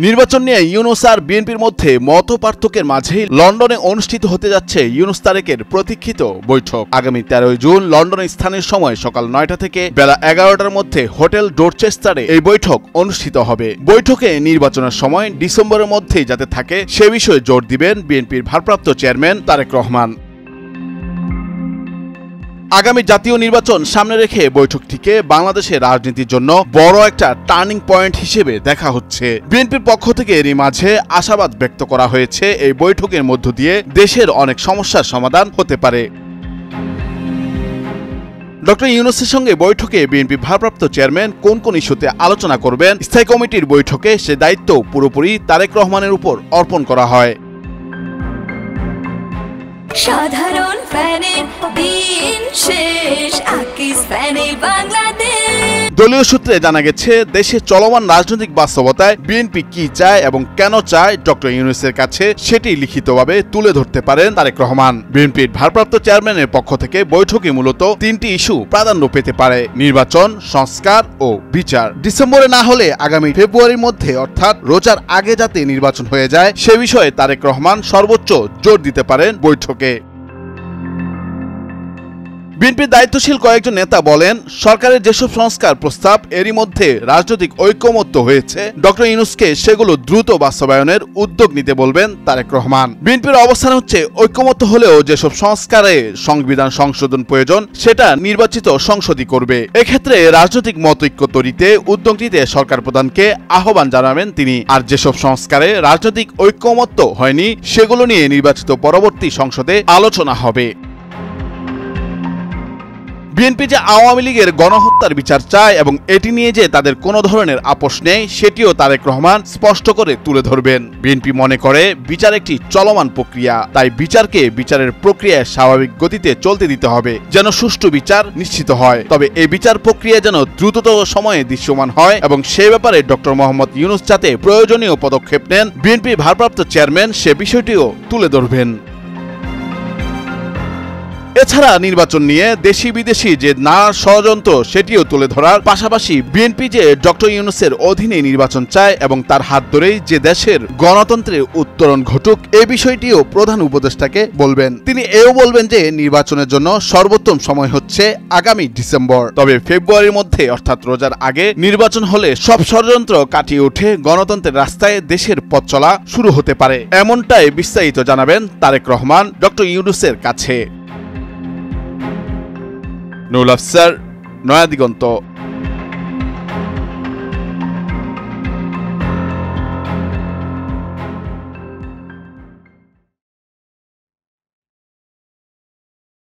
নির্বাচন নিয়ে ইউনূস আর বিএনপির মধ্যে মতপার্থক্যের মাঝেই লন্ডনে অনুষ্ঠিত হতে যাচ্ছে ইউনূস তারেকের প্রতীক্ষিত বৈঠক। আগামী 13 জুন লন্ডনের স্থানীয় সময় সকাল 9টা থেকে বেলা 11টার মধ্যে হোটেল ডোরচেস্টারে এই বৈঠক অনুষ্ঠিত হবে। বৈঠকে নির্বাচনের সময় ডিসেম্বরের মধ্যেই যাতে থাকে সে বিষয়ে জোর দিবেন বিএনপির ভারপ্রাপ্ত চেয়ারম্যান তারেক রহমান। আগামী জাতীয় নির্বাচন সামনে রেখে বৈঠকটিকে বাংলাদেশের রাজনীতির জন্য বড় একটা টার্নিং পয়েন্ট হিসেবে দেখা হচ্ছে। বিএনপির পক্ষ থেকে এরই মাঝে আশাবাদ ব্যক্ত করা হয়েছে এই বৈঠকের মধ্য দিয়ে দেশের অনেক সমস্যার সমাধান হতে পারে। ডক্টর ইউনূসের সঙ্গে বৈঠকে বিএনপি ভারপ্রাপ্ত চেয়ারম্যান কোন কোন ইস্যুতে আলোচনা করবেন, স্থায়ী কমিটির বৈঠকে সে দায়িত্ব পুরোপুরি তারেক রহমানের উপর অর্পণ করা হয়। সাধারণ ফ্যানের দিন শেষ, আকিস ফ্যানে বাংলাদেশ। দলীয় সূত্রে জানা গেছে দেশে চলমান রাজনৈতিক বাস্তবতায় বিএনপি কি চায় এবং কেন চায় ডক্টর ইউনূসের কাছে সেটি লিখিতভাবে তুলে ধরতে পারেন তারেক রহমান। বিএনপির ভারপ্রাপ্ত চেয়ারম্যানের পক্ষ থেকে বৈঠকে মূলত 3টি ইস্যু প্রাধান্য পেতে পারে: নির্বাচন, সংস্কার ও বিচার। ডিসেম্বরে না হলে আগামী ফেব্রুয়ারির মধ্যে অর্থাৎ রোজার আগে যাতে নির্বাচন হয়ে যায় সে বিষয়ে তারেক রহমান সর্বোচ্চ জোর দিতে পারেন বৈঠকে। বিএনপির দায়িত্বশীল কয়েকজন নেতা বলেন, সরকারের যেসব সংস্কার প্রস্তাব এরই মধ্যে রাজনৈতিক ঐকমত্য হয়েছে, ডক্টর ইউনূসকে সেগুলো দ্রুত বাস্তবায়নের উদ্যোগ নিতে বলবেন তারেক রহমান। বিএনপির অবস্থান হচ্ছে ঐকমত্য হলেও যেসব সংস্কারে সংবিধান সংশোধন প্রয়োজন সেটা নির্বাচিত সংসদই করবে। এক্ষেত্রে রাজনৈতিক মতৈক্য তৈরিতে উদ্যোগ নিতে সরকার প্রধানকে আহ্বান জানাবেন তিনি। আর যেসব সংস্কারে রাজনৈতিক ঐকমত্য হয়নি সেগুলো নিয়ে নির্বাচিত পরবর্তী সংসদে আলোচনা হবে। বিএনপি যে আওয়ামী লীগের গণহত্যার বিচার চায় এবং এটি নিয়ে যে তাদের কোনো ধরনের আপোষ নেই সেটিও তারেক রহমান স্পষ্ট করে তুলে ধরবেন। বিএনপি মনে করে বিচার একটি চলমান প্রক্রিয়া, তাই বিচারকে বিচারের প্রক্রিয়ায় স্বাভাবিক গতিতে চলতে দিতে হবে যেন সুষ্ঠু বিচার নিশ্চিত হয়। তবে এই বিচার প্রক্রিয়া যেন দ্রুততর সময়ে দৃশ্যমান হয় এবং সে ব্যাপারে ডক্টর মোহাম্মদ ইউনূস যাতে প্রয়োজনীয় পদক্ষেপ নেন বিএনপির ভারপ্রাপ্ত চেয়ারম্যান সে বিষয়টিও তুলে ধরবেন। এছাড়া নির্বাচন নিয়ে দেশি বিদেশি যে নানা ষড়যন্ত্র সেটিও তুলে ধরার পাশাপাশি বিএনপি যে ডক্টর ইউনূসের অধীনে নির্বাচন চায় এবং তার হাত ধরেই যে দেশের গণতন্ত্রের উত্তরণ ঘটুক এ বিষয়টিও প্রধান উপদেষ্টাকে বলবেন। তিনি এও বলবেন যে নির্বাচনের জন্য সর্বোত্তম সময় হচ্ছে আগামী ডিসেম্বর। তবে ফেব্রুয়ারির মধ্যে অর্থাৎ রোজার আগে নির্বাচন হলে সব ষড়যন্ত্র কাটিয়ে উঠে গণতন্ত্রের রাস্তায় দেশের পথ চলা শুরু হতে পারে, এমনটাই বিস্তারিত জানাবেন তারেক রহমান ডক্টর ইউনূসের কাছে। নুরুল আফসার, নয়া দিগন্ত।